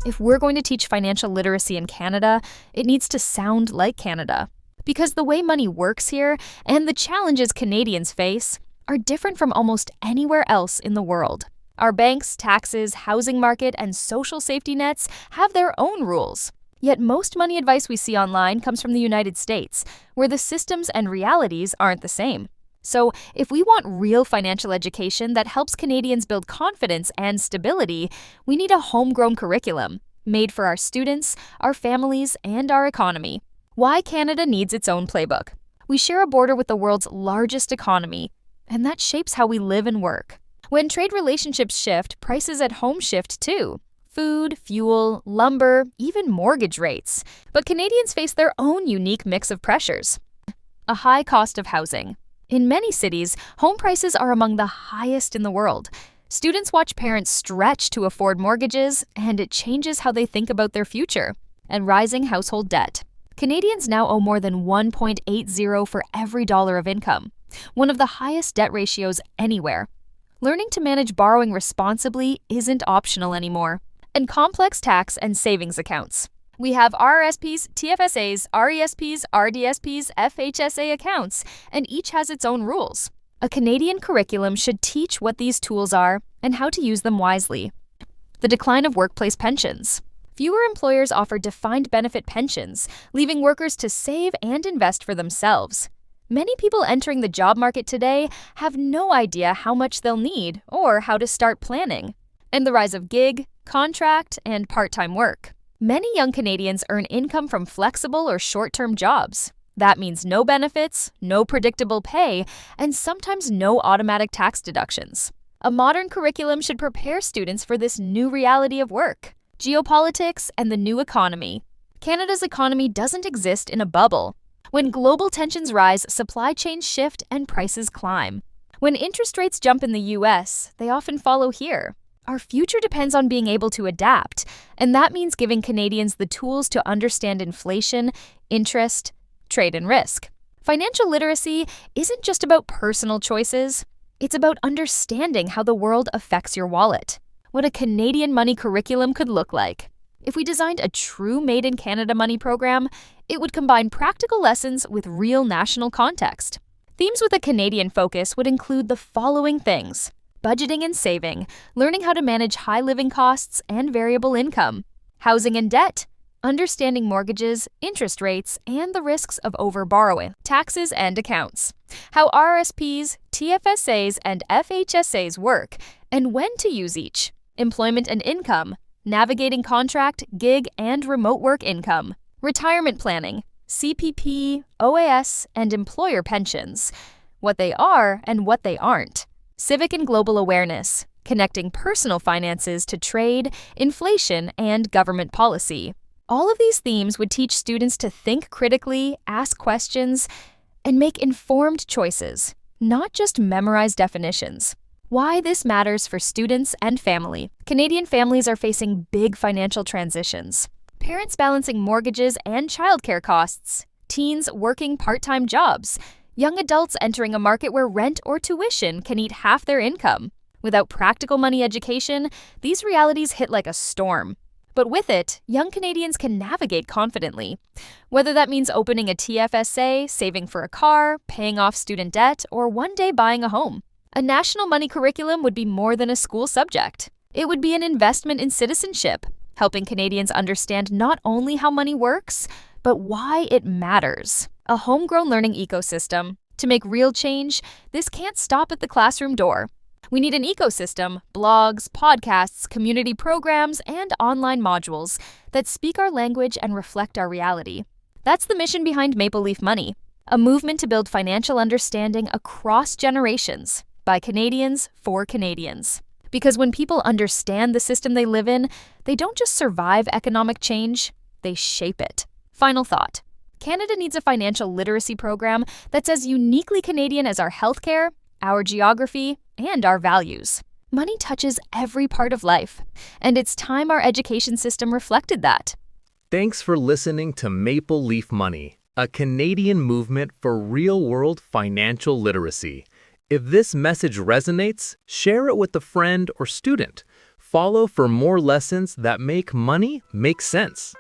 If we're going to teach financial literacy in Canada, it needs to sound like Canada. Because the way money works here and the challenges Canadians face are different from almost anywhere else in the world. Our banks, taxes, housing market, and social safety nets have their own rules. Yet most money advice we see online comes from the United States, where the systems and realities aren't the same. So, if we want real financial education that helps Canadians build confidence and stability, we need a homegrown curriculum made for our students, our families, and our economy. Why Canada needs its own playbook. We share a border with the world's largest economy, and that shapes how we live and work. When trade relationships shift, prices at home shift too. Food, fuel, lumber, even mortgage rates. But Canadians face their own unique mix of pressures. A high cost of housing. In many cities, home prices are among the highest in the world. Students watch parents stretch to afford mortgages, and it changes how they think about their future. And rising household debt. Canadians now owe more than 1.80 for every dollar of income, one of the highest debt ratios anywhere. Learning to manage borrowing responsibly isn't optional anymore. And complex tax and savings accounts. We have RRSPs, TFSAs, RESPs, RDSPs, FHSA accounts, and each has its own rules. A Canadian curriculum should teach what these tools are and how to use them wisely. The decline of workplace pensions. Fewer employers offer defined benefit pensions, leaving workers to save and invest for themselves. Many people entering the job market today have no idea how much they'll need or how to start planning. And the rise of gig, contract, and part-time work. Many young Canadians earn income from flexible or short-term jobs. That means no benefits, no predictable pay, and sometimes no automatic tax deductions. A modern curriculum should prepare students for this new reality of work, geopolitics, and the new economy. Canada's economy doesn't exist in a bubble. When global tensions rise, supply chains shift and prices climb. When interest rates jump in the US, they often follow here. Our future depends on being able to adapt, and that means giving Canadians the tools to understand inflation, interest, trade, and risk. Financial literacy isn't just about personal choices. It's about understanding how the world affects your wallet. What a Canadian money curriculum could look like. If we designed a true Made in Canada money program, it would combine practical lessons with real national context. Themes with a Canadian focus would include the following things: budgeting and saving, learning how to manage high living costs and variable income, housing and debt, understanding mortgages, interest rates, and the risks of overborrowing, taxes and accounts, how RRSPs, TFSAs, and FHSAs work, and when to use each, employment and income, navigating contract, gig, and remote work income, retirement planning, CPP, OAS, and employer pensions, what they are and what they aren't. Civic and global awareness, connecting personal finances to trade, inflation, and government policy. All of these themes would teach students to think critically, ask questions, and make informed choices, not just memorize definitions. Why this matters for students and family. Canadian families are facing big financial transitions. Parents balancing mortgages and childcare costs, teens working part-time jobs, young adults entering a market where rent or tuition can eat half their income. Without practical money education, these realities hit like a storm. But with it, young Canadians can navigate confidently. Whether that means opening a TFSA, saving for a car, paying off student debt, or one day buying a home. A national money curriculum would be more than a school subject. It would be an investment in citizenship, helping Canadians understand not only how money works, but why it matters. A homegrown learning ecosystem. To make real change, this can't stop at the classroom door. We need an ecosystem, blogs, podcasts, community programs, and online modules that speak our language and reflect our reality. That's the mission behind Maple Leaf Money, a movement to build financial understanding across generations, by Canadians for Canadians. Because when people understand the system they live in, they don't just survive economic change, they shape it. Final thought. Canada needs a financial literacy program that's as uniquely Canadian as our healthcare, our geography, and our values. Money touches every part of life, and it's time our education system reflected that. Thanks for listening to Maple Leaf Money, a Canadian movement for real-world financial literacy. If this message resonates, share it with a friend or student. Follow for more lessons that make money make sense.